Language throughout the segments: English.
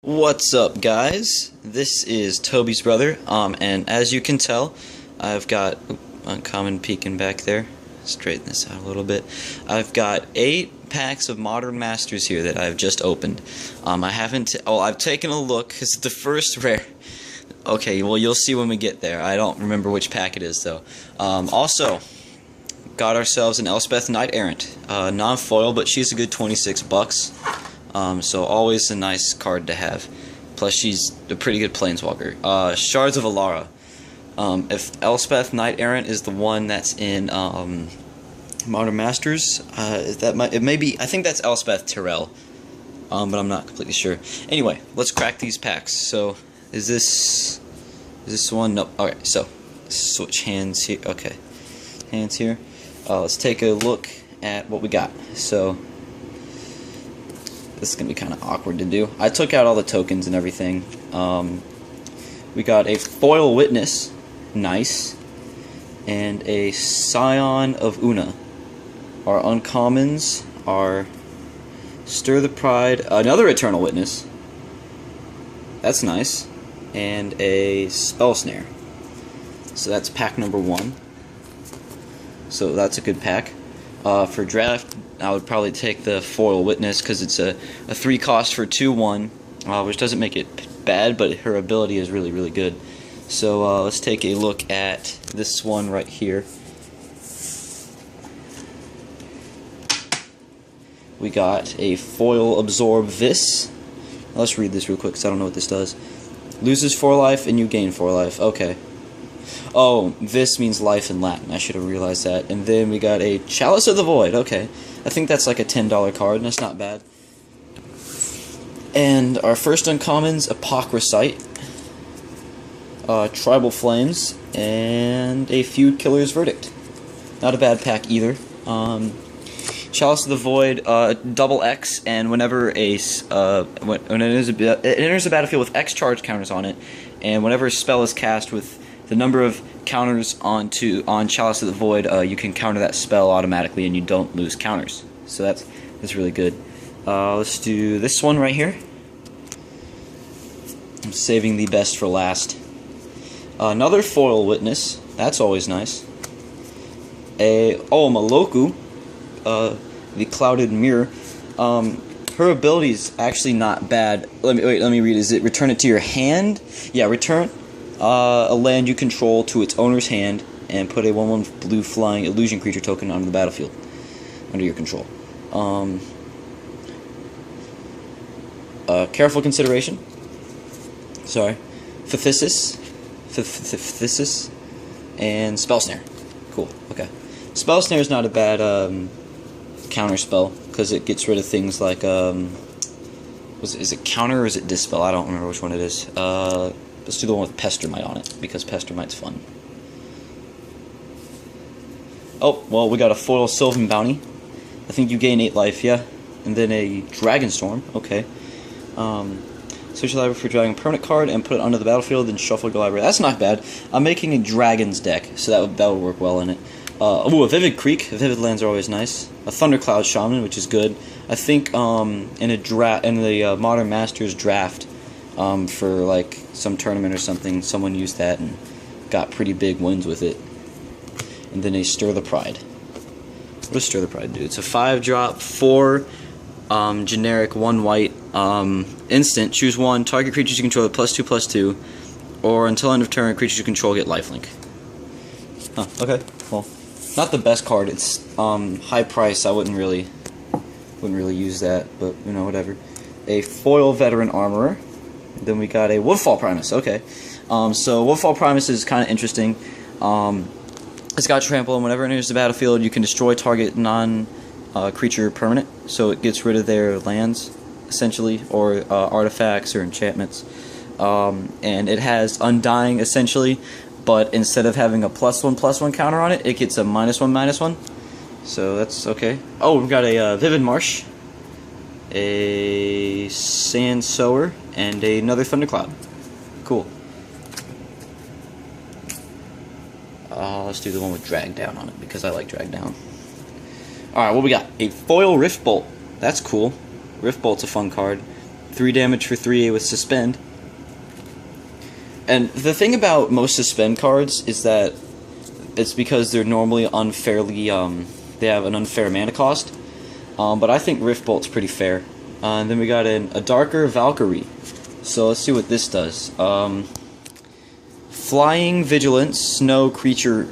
What's up, guys? This is Toby's brother, and as you can tell, I've got uncommon peeking back there. Straighten this out a little bit. I've got 8 packs of Modern Masters here that I've just opened. I've taken a look. It's the first rare. Okay, well, you'll see when we get there. I don't remember which pack it is, though. Also, got ourselves an Elspeth Knight Errant, non-foil, but she's a good 26 bucks. So always a nice card to have. Plus she's a pretty good planeswalker. Shards of Alara. If Elspeth Knight Errant is the one that's in Modern Masters, it may be. I think that's Elspeth Tyrell, but I'm not completely sure. Anyway, let's crack these packs. So is this one? Nope. Okay, so switch hands here. Okay, hands here. Let's take a look at what we got. So this is going to be kind of awkward to do. I took out all the tokens and everything. We got a Foil Witness, nice, and a Scion of Una. Our uncommons are Stir the Pride, another Eternal Witness, that's nice, and a Spell Snare. So that's pack number 1. So that's a good pack. For draft, I would probably take the Foil Witness because it's a 3 cost for 2/1, which doesn't make it bad, but her ability is really, really good. So let's take a look at this one right here. We got a Foil Absorb Vis. Let's read this real quick because I don't know what this does. Loses 4 life and you gain 4 life. Okay. Oh, Vis means life in Latin. I should have realized that. And then we got a Chalice of the Void. Okay. I think that's like a $10 card, and that's not bad. And our first uncommons, Apocrycite, Tribal Flames, and a Feud Killer's Verdict. Not a bad pack either. Chalice of the Void, double X, and whenever when it enters the battlefield with X charge counters on it, and whenever a spell is cast with the number of counters on Chalice of the Void, you can counter that spell automatically, and you don't lose counters. So that's really good. Let's do this one right here. I'm saving the best for last. Another Foil Witness. That's always nice. Maloku, the Clouded Mirror. Her ability is actually not bad. Let me read. Is it return it to your hand? Yeah, return a land you control to its owner's hand and put a 1/1 blue flying illusion creature token onto the battlefield under your control. Careful consideration. Sorry. Phthisis, and Spell Snare. Cool. Okay. Spell Snare is not a bad counter spell because it gets rid of things like is it counter or is it dispel? I don't remember which one it is. Let's do the one with Pestermite on it, because Pestermite's fun. Oh, well, we got a Foil Sylvan Bounty. I think you gain 8 life, yeah. And then a Dragonstorm, okay. Search your library for a dragon permanent card and put it onto the battlefield, then shuffle your library. That's not bad. I'm making a Dragons deck, so that would work well in it. A Vivid Creek. Vivid lands are always nice. A Thundercloud Shaman, which is good. I think in the Modern Masters draft, for like some tournament or something, someone used that and got pretty big wins with it. And then a Stir the Pride. What does Stir the Pride do? It's a 5-drop, 4 generic, 1 white instant. Choose 1. Target creatures you control with +2/+2, or until end of turn, creatures you control get lifelink. Huh, okay. Well, not the best card. It's high price. I wouldn't really use that, but you know, whatever. A Foil Veteran Armorer. Then we got a Woodfall Primus. Okay, so Woodfall Primus is kind of interesting. It's got trample, and whenever it enters the battlefield, you can destroy target non-creature permanent. So it gets rid of their lands, essentially, or artifacts or enchantments. And it has Undying, essentially, but instead of having a +1/+1 counter on it, it gets a -1/-1. So that's okay. Oh, we've got a Vivid Marsh, a Sand Sower, and another Thundercloud. Cool. Let's do the one with Drag Down on it, because I like Drag Down. Alright, what we got? A Foil Riftbolt. That's cool. Riftbolt's a fun card. 3 damage for 3A with suspend. And the thing about most suspend cards is that it's because they're normally unfairly, they have an unfair mana cost. But I think Rift Bolt's pretty fair. And then we got a darker Valkyrie. So let's see what this does. Flying Vigilance, Snow Creature,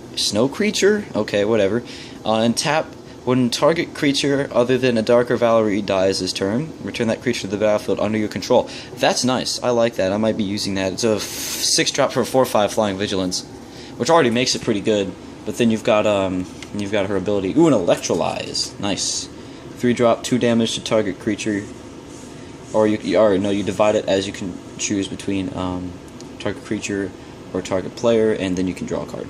okay, whatever. And tap, when target creature other than a darker Valkyrie dies this turn, return that creature to the battlefield under your control. That's nice, I like that, I might be using that. It's a 6-drop for a 4/5 Flying Vigilance, which already makes it pretty good, but then you've got her ability, ooh, an Electrolyze, nice. 3-drop, 2 damage to target creature, or you divide it as you can choose between target creature or target player, and then you can draw a card.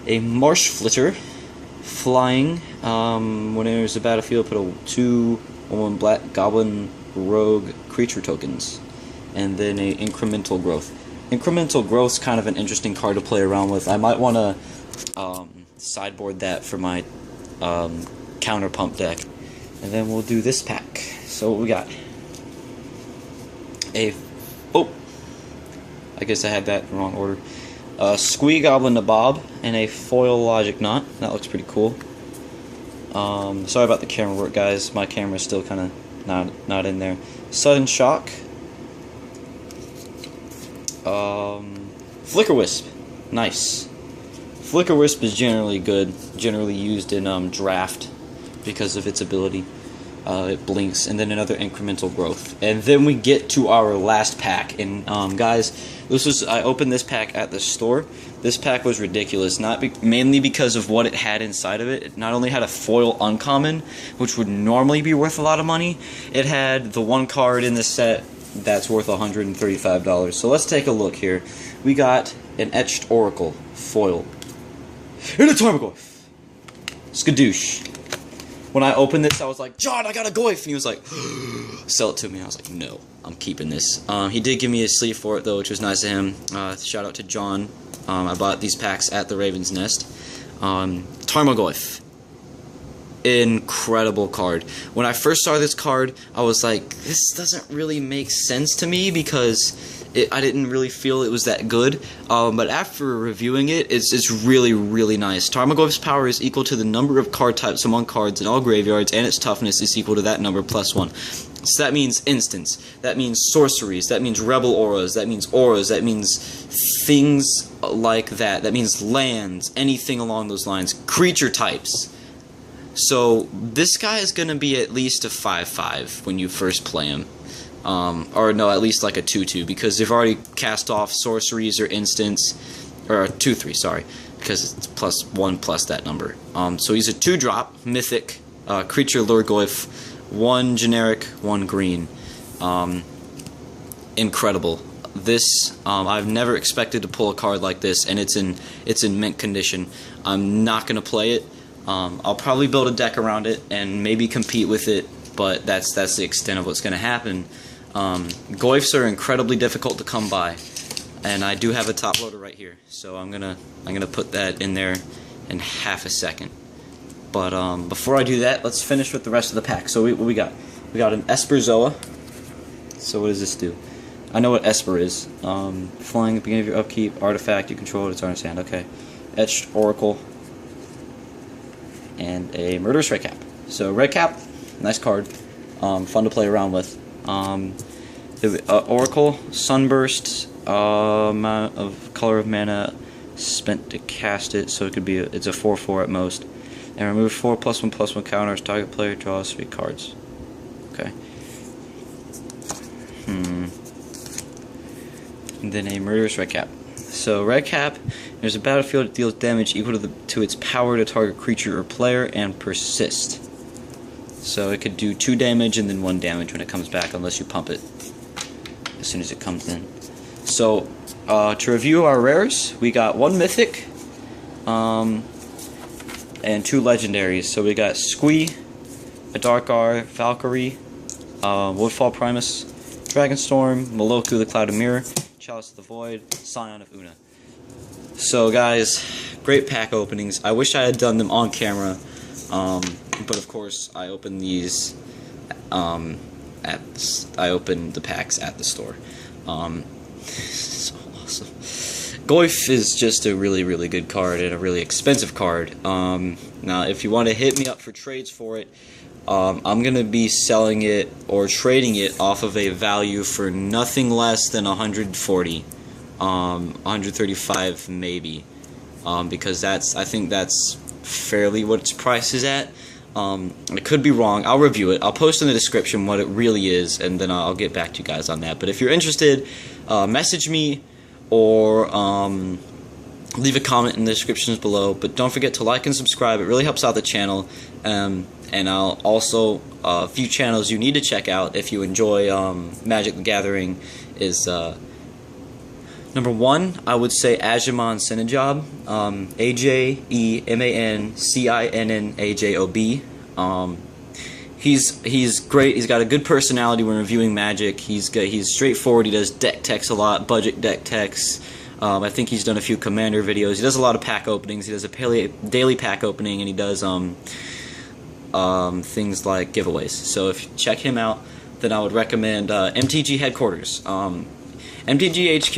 A Marsh Flitter, flying, when it enters the battlefield, put a 2/1 black goblin rogue creature tokens, and then a Incremental Growth. Incremental Growth's kind of an interesting card to play around with. I might want to sideboard that for my counter pump deck. And then we'll do this pack. So what we got? I guess I had that in the wrong order. Squee Goblin Nabob and a foil Logic Knot. That looks pretty cool. Sorry about the camera work, guys. My camera's still kind of not in there. Sudden Shock. Flicker Wisp. Nice. Flicker Wisp is generally good. Generally used in draft because of its ability. It blinks, and then another Incremental Growth. And then we get to our last pack. And guys, I opened this pack at the store. This pack was ridiculous, mainly because of what it had inside of it. It not only had a foil uncommon, which would normally be worth a lot of money, it had the one card in the set that's worth $135. So let's take a look here. We got an Etched Oracle foil and a Tarmogoyf. Skadoosh. When I opened this, I was like, John, I got a Goyf! And he was like, sell it to me. I was like, no, I'm keeping this. He did give me a sleeve for it, though, which was nice of him. Shout out to John. I bought these packs at the Raven's Nest. Tarmogoyf. Incredible card. When I first saw this card, I was like, this doesn't really make sense to me because I didn't really feel it was that good. But after reviewing it, it's really, really nice. Tarmogoyf's power is equal to the number of card types among cards in all graveyards, and its toughness is equal to that number plus 1. So that means instants, that means sorceries, that means rebel auras, that means things like that. That means lands, anything along those lines. Creature types. So this guy is going to be at least a 5/5 when you first play him. Or no, at least like a 2/2, because they've already cast off sorceries or instants, or 2/3, sorry, because it's +1 plus that number. So he's a 2-drop, mythic, creature Lurgoyf, 1 generic, 1 green. Incredible. This, I've never expected to pull a card like this, and it's in mint condition. I'm not going to play it. I'll probably build a deck around it and maybe compete with it, but that's the extent of what's going to happen. Goyfs are incredibly difficult to come by, and I do have a top loader right here, so I'm gonna put that in there in half a second. But before I do that, let's finish with the rest of the pack. So what we got? We got an Esper Zoa. So what does this do? I know what Esper is. Flying at the beginning of your upkeep, artifact you control, it's on its hand. Okay. Etched Oracle. And a Murderous Redcap. So Redcap, nice card, fun to play around with. Oracle, Sunburst, amount of color of mana spent to cast it, so it could be it's a 4/4 at most. And remove 4 +1/+1 counters. Target player draws 3 cards. Okay. And then a Murderous Redcap. So Redcap, there's a battlefield that deals damage equal to its power to target creature or player and persist. So it could do 2 damage and then 1 damage when it comes back, unless you pump it as soon as it comes in. So to review our rares, we got 1 mythic and 2 legendaries. So we got Squee, a Darkar, Valkyrie, Woodfall Primus, Dragonstorm, Maloku the Clouded Mirror, Chalice of the Void, Scion of Una. So guys, great pack openings. I wish I had done them on camera, but of course I opened these I opened the packs at the store. So awesome. Goyf is just a really, really good card and a really expensive card. Now, if you want to hit me up for trades for it, I'm going to be selling it or trading it off of a value for nothing less than 140, 135 maybe, because I think that's fairly what its price is at. I could be wrong. I'll review it. I'll post in the description what it really is, and then I'll get back to you guys on that. But if you're interested, message me or leave a comment in the descriptions below. But don't forget to like and subscribe. It really helps out the channel. And I'll also, a few channels you need to check out if you enjoy Magic the Gathering is number 1, I would say AjemanCinnajob, AjemanCinnajob. He's great. He's got a good personality when reviewing Magic. He's straightforward. He does deck techs a lot, budget deck techs. I think he's done a few Commander videos. He does a lot of pack openings. He does a daily pack opening, and he does things like giveaways. So if you check him out, then I would recommend MTG Headquarters, MTG HQ.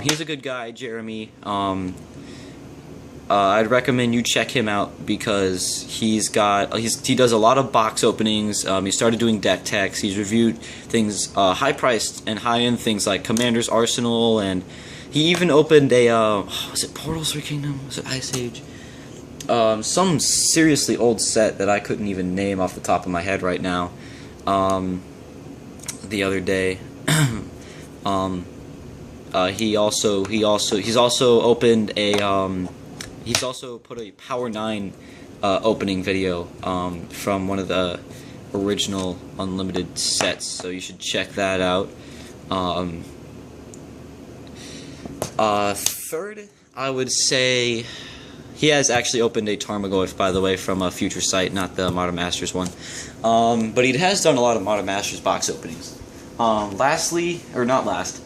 He's a good guy, Jeremy. I'd recommend you check him out because he does a lot of box openings. He started doing deck techs. He's reviewed things, high-priced and high-end things like Commander's Arsenal, and he even opened a was it Portals for Kingdom? Was it Ice Age? Some seriously old set that I couldn't even name off the top of my head right now. The other day. He's also opened a he's also put a Power 9 opening video from one of the original Unlimited sets, so you should check that out. Third, I would say he has actually opened a Tarmogoyf, by the way, from a future site, not the Modern Masters one. But he has done a lot of Modern Masters box openings. Lastly, or not last,